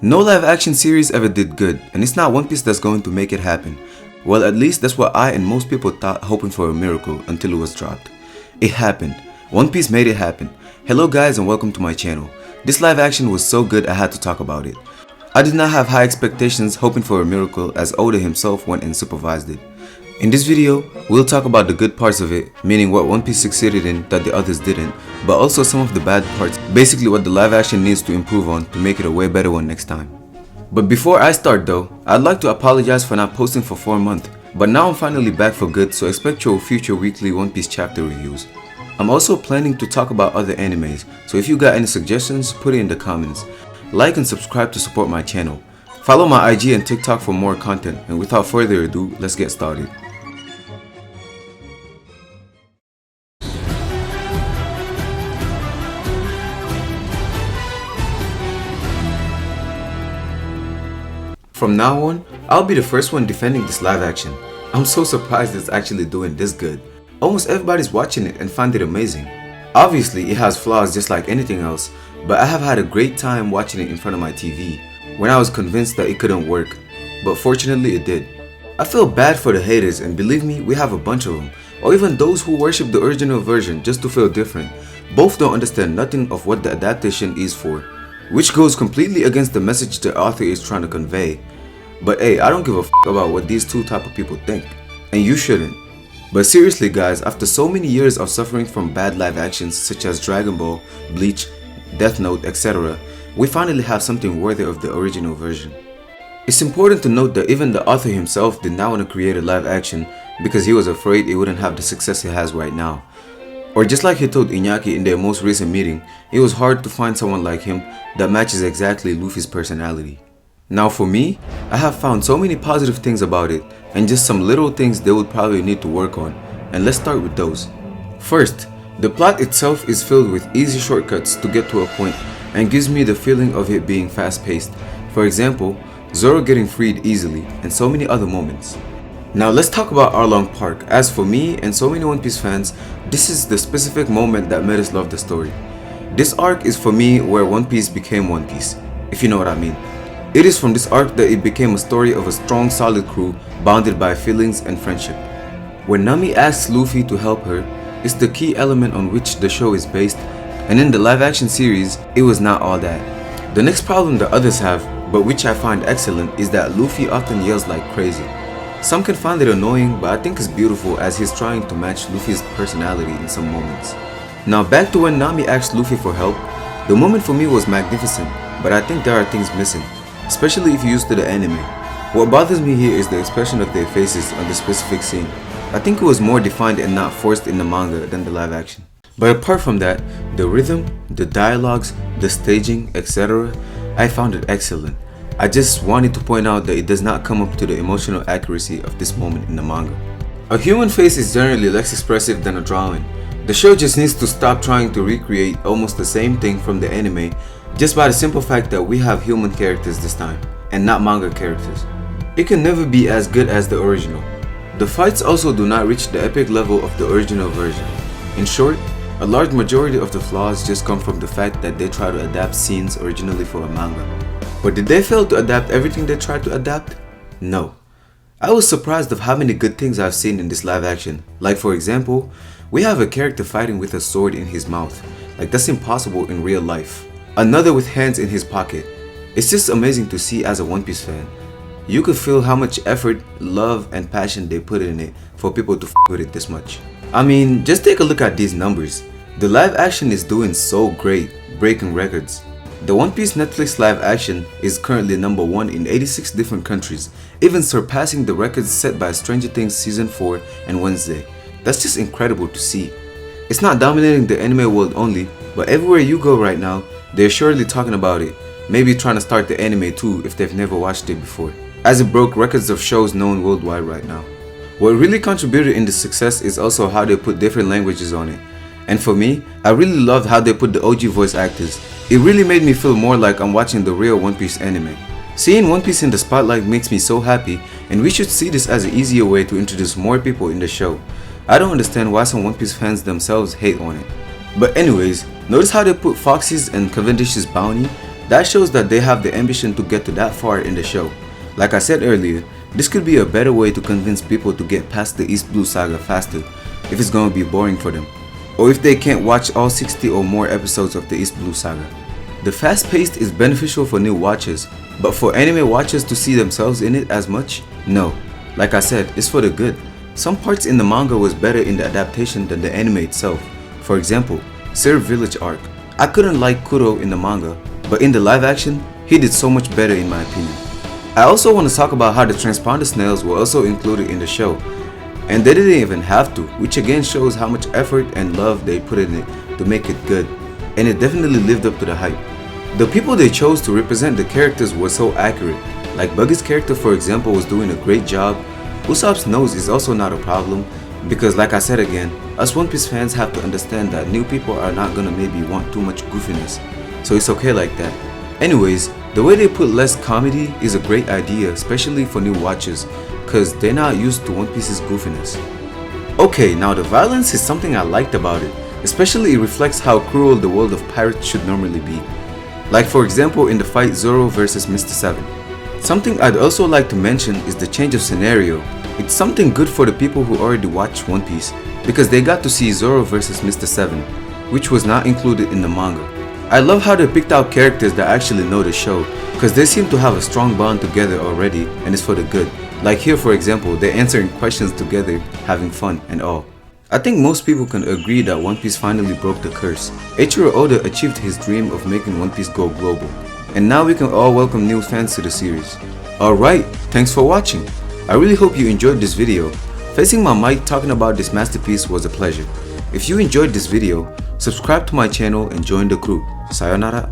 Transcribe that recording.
No live action series ever did good, and it's not One Piece that's going to make it happen. Well, at least that's what I and most people thought, hoping for a miracle until it was dropped. It happened. One Piece made it happen. Hello guys and welcome to my channel. This live action was so good I had to talk about it. I did not have high expectations hoping for a miracle, as Oda himself went and supervised it. In this video, we'll talk about the good parts of it, meaning what One Piece succeeded in that the others didn't, but also some of the bad parts, basically what the live action needs to improve on to make it a way better one next time. But before I start though, I'd like to apologize for not posting for 4 months, but now I'm finally back for good, so expect your future weekly One Piece chapter reviews. I'm also planning to talk about other animes, so if you got any suggestions, put it in the comments. Like and subscribe to support my channel. Follow my IG and TikTok for more content, and without further ado, let's get started. From now on, I'll be the first one defending this live action. I'm so surprised it's actually doing this good. Almost everybody's watching it and find it amazing. Obviously, it has flaws just like anything else, but I have had a great time watching it in front of my TV when I was convinced that it couldn't work, but fortunately it did. I feel bad for the haters, and believe me, we have a bunch of them, or even those who worship the original version just to feel different. Both don't understand nothing of what the adaptation is for, which goes completely against the message the author is trying to convey. But hey, I don't give a f about what these two type of people think, and you shouldn't. But seriously guys, after so many years of suffering from bad live actions such as Dragon Ball, Bleach, Death Note, etc., we finally have something worthy of the original version. It's important to note that even the author himself did not want to create a live action because he was afraid it wouldn't have the success he has right now. Or just like he told Iñaki in their most recent meeting, it was hard to find someone like him that matches exactly Luffy's personality. Now for me, I have found so many positive things about it, and just some little things they would probably need to work on, and let's start with those. First, the plot itself is filled with easy shortcuts to get to a point and gives me the feeling of it being fast-paced. For example, Zoro getting freed easily and so many other moments. Now let's talk about Arlong Park, as for me and so many One Piece fans, this is the specific moment that made us love the story. This arc is for me where One Piece became One Piece, if you know what I mean. It is from this arc that it became a story of a strong, solid crew bounded by feelings and friendship. When Nami asks Luffy to help her, it's the key element on which the show is based, and in the live action series, it was not all that. The next problem that others have, but which I find excellent, is that Luffy often yells like crazy. Some can find it annoying, but I think it's beautiful as he's trying to match Luffy's personality in some moments. Now back to when Nami asked Luffy for help, the moment for me was magnificent, but I think there are things missing, especially if you're used to the anime. What bothers me here is the expression of their faces on the specific scene. I think it was more defined and not forced in the manga than the live action. But apart from that, the rhythm, the dialogues, the staging, etc., I found it excellent. I just wanted to point out that it does not come up to the emotional accuracy of this moment in the manga. A human face is generally less expressive than a drawing. The show just needs to stop trying to recreate almost the same thing from the anime just by the simple fact that we have human characters this time, and not manga characters. It can never be as good as the original. The fights also do not reach the epic level of the original version. In short, a large majority of the flaws just come from the fact that they try to adapt scenes originally for a manga. But did they fail to adapt everything they tried to adapt? No. I was surprised of how many good things I've seen in this live action. Like for example, we have a character fighting with a sword in his mouth. Like that's impossible in real life. Another with hands in his pocket. It's just amazing to see as a One Piece fan. You could feel how much effort, love, and passion they put in it for people to f with it this much. I mean, just take a look at these numbers. The live action is doing so great, breaking records. The One Piece Netflix live action is currently #1 in 86 different countries, even surpassing the records set by Stranger Things Season 4 and Wednesday. That's just incredible to see. It's not dominating the anime world only, but everywhere you go right now, they're surely talking about it, maybe trying to start the anime too if they've never watched it before, as it broke records of shows known worldwide right now. What really contributed in the success is also how they put different languages on it. And for me, I really loved how they put the OG voice actors. It really made me feel more like I'm watching the real One Piece anime. Seeing One Piece in the spotlight makes me so happy, and we should see this as an easier way to introduce more people in the show. I don't understand why some One Piece fans themselves hate on it. But anyways, notice how they put Foxy's and Cavendish's bounty That shows that they have the ambition to get to that far in the show. Like I said earlier, this could be a better way to convince people to get past the East Blue Saga faster if it's gonna be boring for them, or if they can't watch all 60 or more episodes of the East Blue Saga. The fast paced is beneficial for new watchers, but for anime watchers to see themselves in it as much? No. Like I said, it's for the good. Some parts in the manga was better in the adaptation than the anime itself. For example, Syrup Village arc. I couldn't like Kuro in the manga, but in the live action, he did so much better in my opinion. I also want to talk about how the transponder snails were also included in the show, and they didn't even have to, which again shows how much effort and love they put in it to make it good, and it definitely lived up to the hype. The people they chose to represent the characters were so accurate, like Buggy's character for example was doing a great job. Usopp's nose is also not a problem, because like I said again, us One Piece fans have to understand that new people are not gonna maybe want too much goofiness, so it's okay like that. Anyways, the way they put less comedy is a great idea, especially for new watchers, cause they're not used to One Piece's goofiness. Okay, now the violence is something I liked about it, especially it reflects how cruel the world of pirates should normally be. Like for example in the fight Zoro vs Mr. 7. Something I'd also like to mention is the change of scenario. It's something good for the people who already watched One Piece, because they got to see Zoro vs Mr. 7, which was not included in the manga. I love how they picked out characters that actually know the show, cause they seem to have a strong bond together already and it's for the good. Like here for example, they're answering questions together, having fun and all. I think most people can agree that One Piece finally broke the curse. Eiichiro Oda achieved his dream of making One Piece go global, and now we can all welcome new fans to the series. Alright, thanks for watching. I really hope you enjoyed this video. Facing my mic talking about this masterpiece was a pleasure. If you enjoyed this video, subscribe to my channel and join the crew. Sayonara.